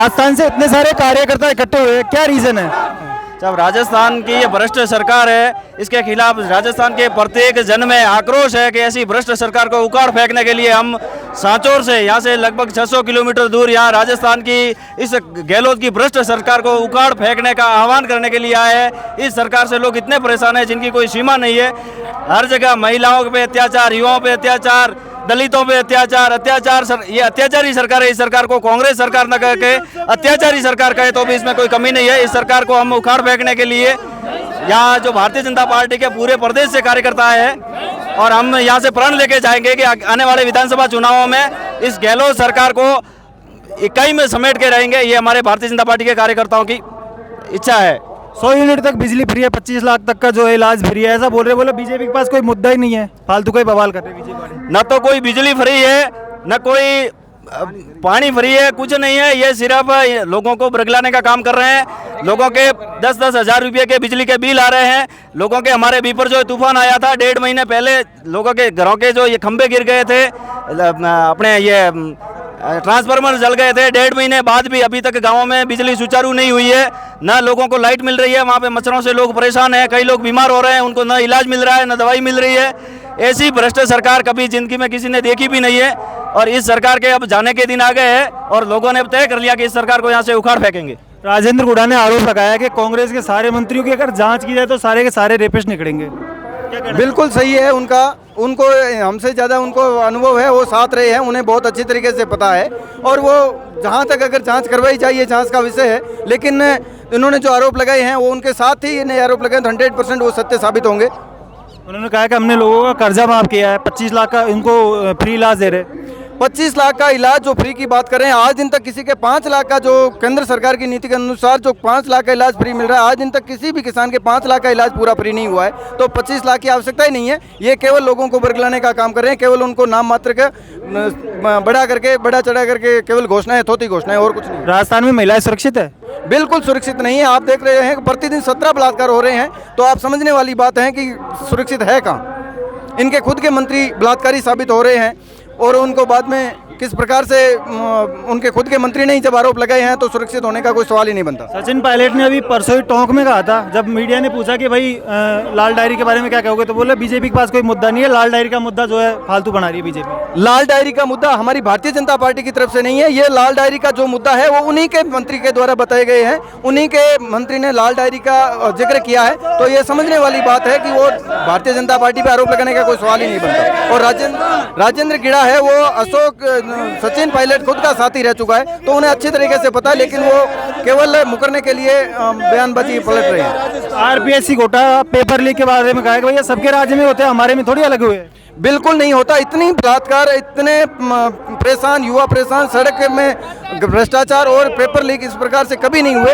राजस्थान से इतने सारे कार्यकर्ता इकट्ठे हुए, क्या रीजन है? जब राजस्थान की ये भ्रष्ट सरकार है, इसके खिलाफ राजस्थान के प्रत्येक जन में आक्रोश है कि ऐसी भ्रष्ट सरकार को उखाड़ फेंकने के लिए हम सांचौर से, यहाँ से लगभग 600 किलोमीटर दूर यहाँ राजस्थान की इस गहलोत की भ्रष्ट सरकार को उखाड़ फेंकने का आह्वान करने के लिए आए हैं। इस सरकार से लोग इतने परेशान हैं जिनकी कोई सीमा नहीं है। हर जगह महिलाओं पे अत्याचार, युवाओं पे अत्याचार, दलितों पे अत्याचार, ये अत्याचारी सरकार है। इस सरकार को कांग्रेस सरकार न कह के अत्याचारी सरकार कहे तो भी इसमें कोई कमी नहीं है। इस सरकार को हम उखाड़ फेंकने के लिए यहाँ जो भारतीय जनता पार्टी के पूरे प्रदेश से कार्यकर्ता आए हैं और हम यहाँ से प्रण लेके जाएंगे कि आने वाले विधानसभा चुनावों में इस गहलोत सरकार को इकाई में समेट के रहेंगे। ये हमारे भारतीय जनता पार्टी के कार्यकर्ताओं की इच्छा है। 100 यूनिट तक बिजली फ्री है, 25 लाख तक का जो है इलाज फ्री है, ऐसा बोले बीजेपी के पास कोई मुद्दा ही नहीं है, फालतू का ही बवाल कर रहे हैं बीजेपी वाले। न तो कोई बिजली फ्री है, न कोई पानी फ्री है, कुछ नहीं है। ये सिर्फ लोगों को बरगलाने का काम कर रहे हैं। लोगों के 10-10 हज़ार रुपये के बिजली के बिल आ रहे हैं। लोगों के हमारे बीपर जो तूफान आया था 1.5 महीने पहले, लोगों के घरों के जो ये खंभे गिर गए थे, अपने ये ट्रांसफार्मर जल गए थे। 1.5 महीने बाद भी अभी तक गाँव में बिजली सुचारू नहीं हुई है, न लोगों को लाइट मिल रही है। वहाँ पे मच्छरों से लोग परेशान हैं, कई लोग बीमार हो रहे हैं, उनको न इलाज मिल रहा है, न दवाई मिल रही है। ऐसी भ्रष्ट सरकार कभी जिंदगी में किसी ने देखी भी नहीं है और इस सरकार के अब जाने के दिन आ गए हैं और लोगों ने अब तय कर लिया कि इस सरकार को यहाँ से उखाड़ फेंकेंगे। राजेंद्र गुड़ा ने आरोप लगाया कि कांग्रेस के सारे मंत्रियों की अगर जांच की जाए तो सारे के सारे रेपिस्ट निकलेंगे। बिल्कुल सही है उनका, उनको हमसे ज़्यादा उनको अनुभव है, वो साथ रहे हैं, उन्हें बहुत अच्छी तरीके से पता है और वो जहाँ तक अगर जांच करवाई जाए ये जांच का विषय है। लेकिन इन्होंने जो आरोप लगाए हैं वो उनके साथ ही इन्हें आरोप लगाए तो 100% वो सत्य साबित होंगे। उन्होंने कहा कि हमने लोगों का कर्जा माफ किया है, 25 लाख का इनको फ्री इलाज दे रहे। 25 लाख का इलाज जो फ्री की बात कर रहे हैं, आज दिन तक किसी के 5 लाख का, जो केंद्र सरकार की नीति के अनुसार जो 5 लाख का इलाज फ्री मिल रहा है, आज दिन तक किसी भी किसान के 5 लाख का इलाज पूरा फ्री नहीं हुआ है। तो 25 लाख की आवश्यकता ही नहीं है। ये केवल लोगों को बरगलाने का काम कर रहे हैं, केवल उनको नाम मात्र का बड़ा चढ़ा करके केवल घोषणाएं, थोती घोषणाएं और कुछ नहीं। राजस्थान में महिलाएं सुरक्षित है? बिल्कुल सुरक्षित नहीं है। आप देख रहे हैं कि प्रतिदिन 17 बलात्कार हो रहे हैं, तो आप समझने वाली बात है कि सुरक्षित है कहाँ। इनके खुद के मंत्री बलात्कारी साबित हो रहे हैं और उनको बाद में किस प्रकार से उनके खुद के मंत्री ने ही जब आरोप लगाए हैं तो सुरक्षित होने का कोई सवाल ही नहीं बनता। सचिन पायलट ने अभी परसों ही टोंक में कहा था, जब मीडिया ने पूछा कि भाई लाल डायरी के बारे में क्या कहोगे, तो बोले बीजेपी के पास कोई मुद्दा नहीं है, लाल डायरी का मुद्दा जो है फालतू बना रही है बीजेपी। लाल डायरी का मुद्दा हमारी भारतीय जनता पार्टी की तरफ से नहीं है। ये लाल डायरी का जो मुद्दा है वो उन्हीं के मंत्री के द्वारा बताए गए हैं, उन्हीं के मंत्री ने लाल डायरी का जिक्र किया है। तो ये समझने वाली बात है कि वो भारतीय जनता पार्टी पर आरोप लगाने का कोई सवाल ही नहीं बनता। और राजेंद्र गिड़ा है, वो सचिन पायलट खुद का साथी रह चुका है, तो उन्हें अच्छी तरीके से पता है, लेकिन वो केवल मुकरने के लिए बयानबाजी पलट रहे हैं। आरपीएससी घोटाला, पेपर लीक के बारे में कहा कि भैया सबके राज्य में होते हैं, हमारे में थोड़ी अलग हुए। बिल्कुल नहीं होता। इतनी बलात्कार, इतने परेशान युवा, परेशान सड़क में भ्रष्टाचार और पेपर लीक इस प्रकार से कभी नहीं हुए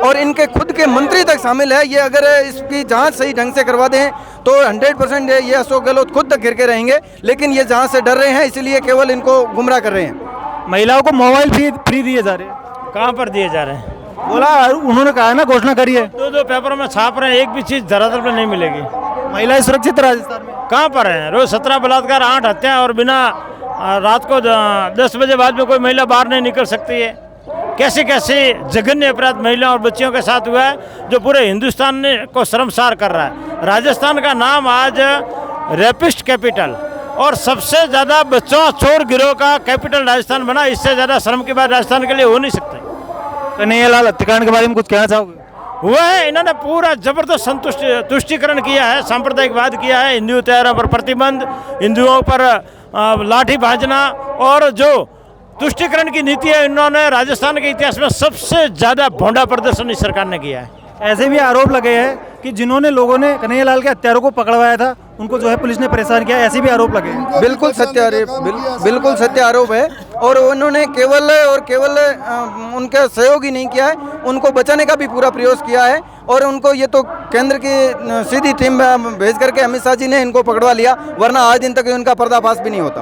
और इनके खुद के मंत्री तक शामिल है। ये अगर इसकी जांच सही ढंग से करवा दें तो 100% ये अशोक गहलोत खुद तक घिर के रहेंगे, लेकिन ये जांच से डर रहे हैं, इसलिए केवल इनको गुमराह कर रहे हैं। महिलाओं को मोबाइल फ्री दिए जा रहे हैं। कहाँ पर दिए जा रहे हैं? बोला, उन्होंने कहा ना, घोषणा करी है। दो पेपरों में छाप रहे हैं, एक भी चीज धरातल पर नहीं मिलेगी। महिलाएं सुरक्षित राजस्थान में कहाँ पर हैं? रोज 17 बलात्कार, 8 हत्या और बिना रात को 10 बजे बाद में कोई महिला बाहर नहीं निकल सकती है। कैसे कैसे जघन्य अपराध महिलाओं और बच्चियों के साथ हुआ है जो पूरे हिंदुस्तान को शर्मसार कर रहा है। राजस्थान का नाम आज रेपिस्ट कैपिटल और सबसे ज़्यादा बच्चों चोर गिरोह का कैपिटल राजस्थान बना। इससे ज़्यादा शर्म की बात राजस्थान के लिए हो नहीं सकती। कन्हैयालाल हत्याकांड के बारे में कुछ कहना चाहोगे? हुआ है, इन्होंने पूरा जबरदस्त तुष्टिकरण किया है, सांप्रदायिकवाद किया है, हिंदू त्योहारों पर प्रतिबंध, हिंदुओं पर लाठी भाजना और जो तुष्टिकरण की नीति है, इन्होंने राजस्थान के इतिहास में सबसे ज़्यादा भोंडा प्रदर्शन इस सरकार ने किया है। ऐसे भी आरोप लगे हैं कि जिन्होंने लोगों ने कन्हैयालाल के हत्यारों को पकड़वाया था उनको जो है पुलिस ने परेशान किया, ऐसे भी आरोप लगे हैं। बिल्कुल सत्य आरोप है और उन्होंने केवल उनका सहयोग ही नहीं किया है, उनको बचाने का भी पूरा प्रयास किया है और उनको ये तो केंद्र की सीधी टीम भेज करके अमित शाह जी ने इनको पकड़वा लिया, वरना आज दिन तक उनका पर्दाफाश भी नहीं होता।